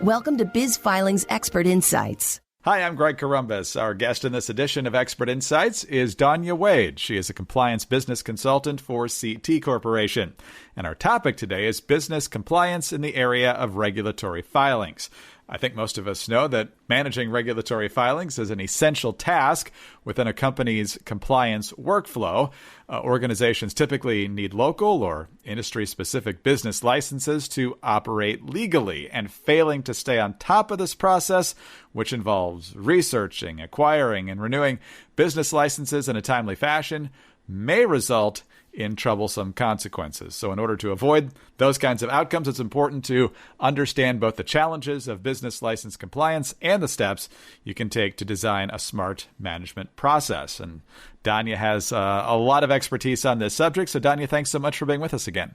Welcome to Biz Filing's Expert Insights. Hi, I'm Greg Corombos. Our guest in this edition of Expert Insights is Danya Wade. She is a compliance business consultant for CT Corporation. And our topic today is business compliance in the area of regulatory filings. I think most of us know that managing regulatory filings is an essential task within a company's compliance workflow. Organizations typically need local or industry-specific business licenses to operate legally, and failing to stay on top of this process, which involves researching, acquiring, and renewing business licenses in a timely fashion, may result in troublesome consequences. So in order to avoid those kinds of outcomes, it's important to understand both the challenges of business license compliance and the steps you can take to design a smart management process. And Danya has a lot of expertise on this subject. So Danya, thanks so much for being with us again.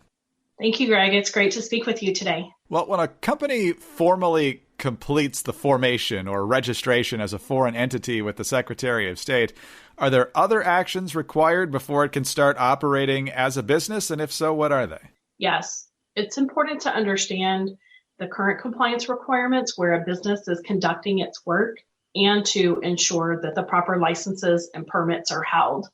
Thank you, Greg. It's great to speak with you today. Well, when a company formally completes the formation or registration as a foreign entity with the Secretary of State, are there other actions required before it can start operating as a business? And if so, what are they? Yes, it's important to understand the current compliance requirements where a business is conducting its work and to ensure that the proper licenses and permits are held.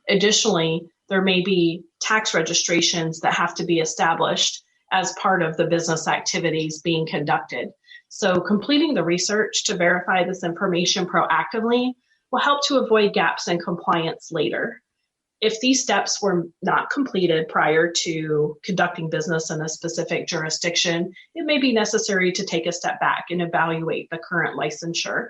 Additionally, there may be tax registrations that have to be established as part of the business activities being conducted. So completing the research to verify this information proactively will help to avoid gaps in compliance later. If these steps were not completed prior to conducting business in a specific jurisdiction, it may be necessary to take a step back and evaluate the current licensure.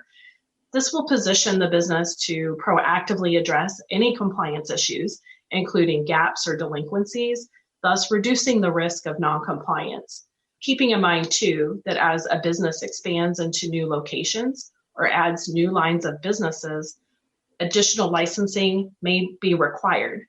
This will position the business to proactively address any compliance issues, including gaps or delinquencies, thus reducing the risk of non-compliance. Keeping in mind, too, that as a business expands into new locations or adds new lines of businesses, additional licensing may be required.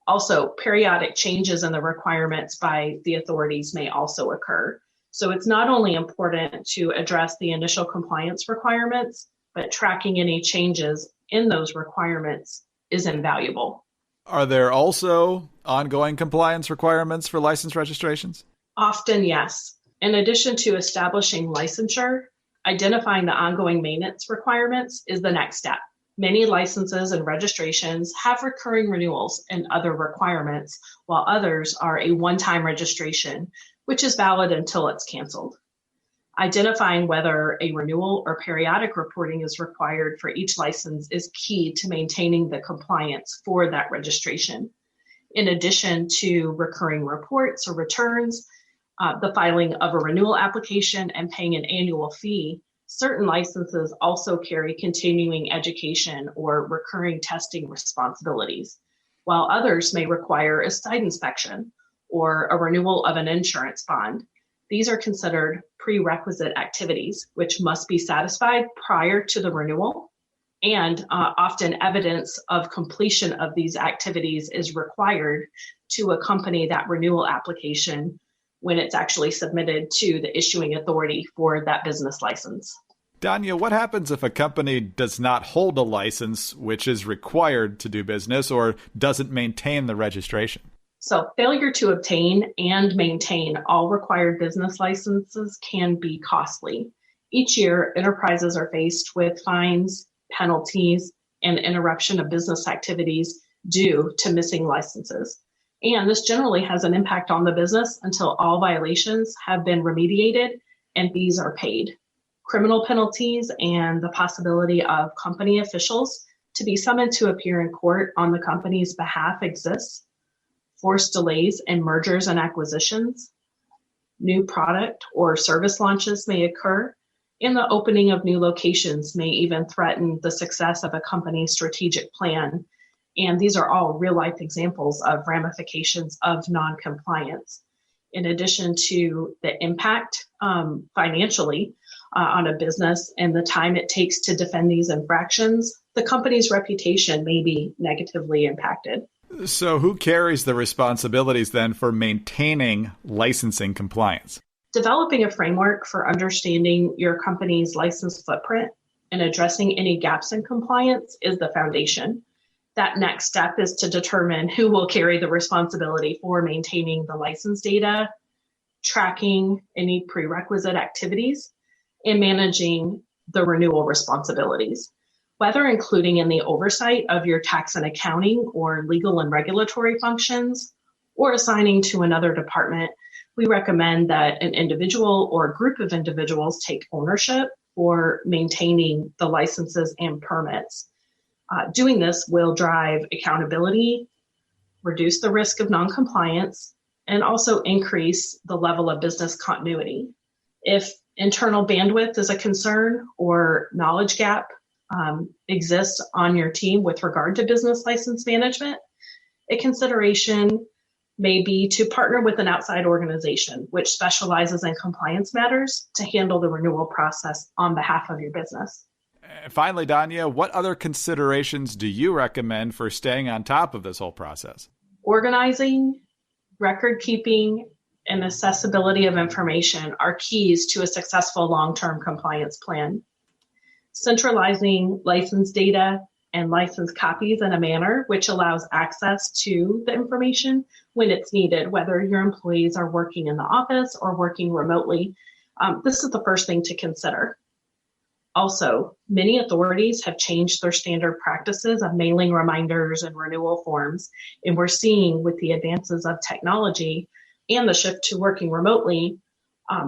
Also, periodic changes in the requirements by the authorities may also occur. So it's not only important to address the initial compliance requirements, but tracking any changes in those requirements is invaluable. Are there also ongoing compliance requirements for license registrations? Often, yes. In addition to establishing licensure, identifying the ongoing maintenance requirements is the next step. Many licenses and registrations have recurring renewals and other requirements, while others are a one-time registration, which is valid until it's canceled. Identifying whether a renewal or periodic reporting is required for each license is key to maintaining the compliance for that registration. In addition to recurring reports or returns, the filing of a renewal application and paying an annual fee, certain licenses also carry continuing education or recurring testing responsibilities, while others may require a site inspection or a renewal of an insurance bond. These are considered prerequisite activities, which must be satisfied prior to the renewal, and often evidence of completion of these activities is required to accompany that renewal application when it's actually submitted to the issuing authority for that business license. Danya, what happens if a company does not hold a license which is required to do business or doesn't maintain the registration? So failure to obtain and maintain all required business licenses can be costly. Each year, enterprises are faced with fines, penalties, and interruption of business activities due to missing licenses. And this generally has an impact on the business until all violations have been remediated and fees are paid. Criminal penalties and the possibility of company officials to be summoned to appear in court on the company's behalf exists. Forced delays in mergers and acquisitions, new product or service launches may occur, and the opening of new locations may even threaten the success of a company's strategic plan. And these are all real-life examples of ramifications of non-compliance. In addition to the impact financially on a business and the time it takes to defend these infractions, the company's reputation may be negatively impacted. So who carries the responsibilities then for maintaining licensing compliance? Developing a framework for understanding your company's license footprint and addressing any gaps in compliance is the foundation. That next step is to determine who will carry the responsibility for maintaining the license data, tracking any prerequisite activities, and managing the renewal responsibilities. Whether including in the oversight of your tax and accounting or legal and regulatory functions, or assigning to another department, we recommend that an individual or a group of individuals take ownership for maintaining the licenses and permits. Doing this will drive accountability, reduce the risk of noncompliance, and also increase the level of business continuity. If internal bandwidth is a concern or knowledge gap exists on your team with regard to business license management, a consideration may be to partner with an outside organization which specializes in compliance matters to handle the renewal process on behalf of your business. And finally, Danya, what other considerations do you recommend for staying on top of this whole process? Organizing, record keeping, and accessibility of information are keys to a successful long-term compliance plan. Centralizing license data and license copies in a manner which allows access to the information when it's needed, whether your employees are working in the office or working remotely. This is the first thing to consider. Also, many authorities have changed their standard practices of mailing reminders and renewal forms, and we're seeing with the advances of technology and the shift to working remotely,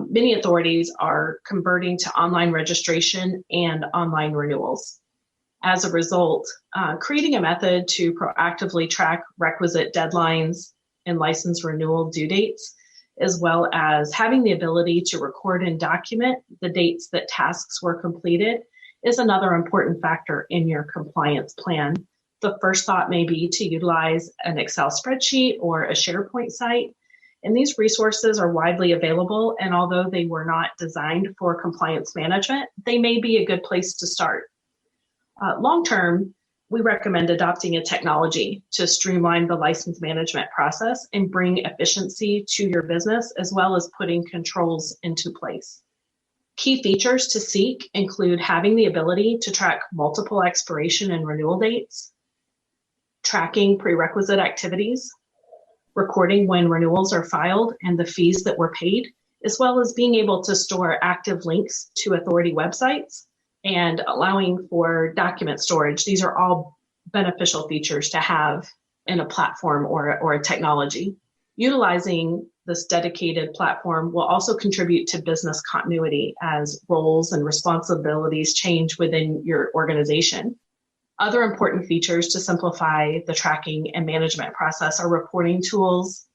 many authorities are converting to online registration and online renewals. As a result, creating a method to proactively track requisite deadlines and license renewal due dates, as well as having the ability to record and document the dates that tasks were completed, is another important factor in your compliance plan. The first thought may be to utilize an Excel spreadsheet or a SharePoint site. And these resources are widely available, and although they were not designed for compliance management, they may be a good place to start. Long-term, we recommend adopting a technology to streamline the license management process and bring efficiency to your business, as well as putting controls into place. Key features to seek include having the ability to track multiple expiration and renewal dates, tracking prerequisite activities, recording when renewals are filed and the fees that were paid, as well as being able to store active links to authority websites and allowing for document storage. These are all beneficial features to have in a platform or a technology. Utilizing this dedicated platform will also contribute to business continuity as roles and responsibilities change within your organization. Other important features to simplify the tracking and management process are reporting tools,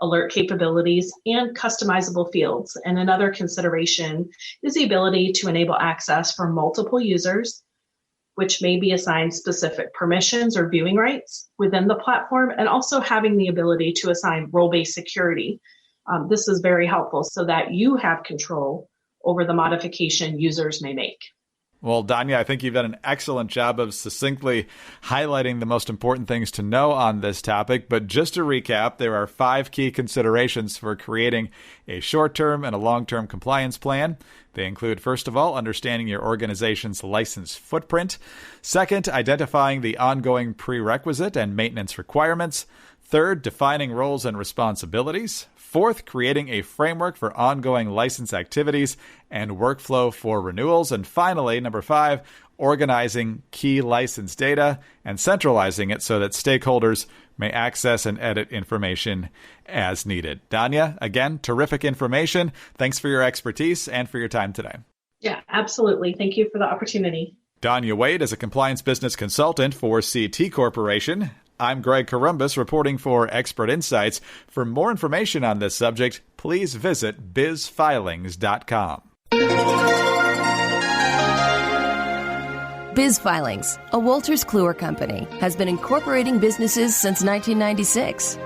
alert capabilities, and customizable fields. And another consideration is the ability to enable access for multiple users, which may be assigned specific permissions or viewing rights within the platform, and also having the ability to assign role-based security. This is very helpful so that you have control over the modification users may make. Well, Danya, I think you've done an excellent job of succinctly highlighting the most important things to know on this topic. But just to recap, there are 5 key considerations for creating a short-term and a long-term compliance plan. They include, first of all, understanding your organization's license footprint. Second, identifying the ongoing prerequisite and maintenance requirements. Third, defining roles and responsibilities. Fourth, creating a framework for ongoing license activities and workflow for renewals. And finally, number 5, organizing key license data and centralizing it so that stakeholders may access and edit information as needed. Danya, again, terrific information. Thanks for your expertise and for your time today. Yeah, absolutely. Thank you for the opportunity. Danya Wade is a compliance business consultant for CT Corporation. I'm Greg Corombos reporting for Expert Insights. For more information on this subject, please visit bizfilings.com. BizFilings, a Wolters Kluwer company, has been incorporating businesses since 1996.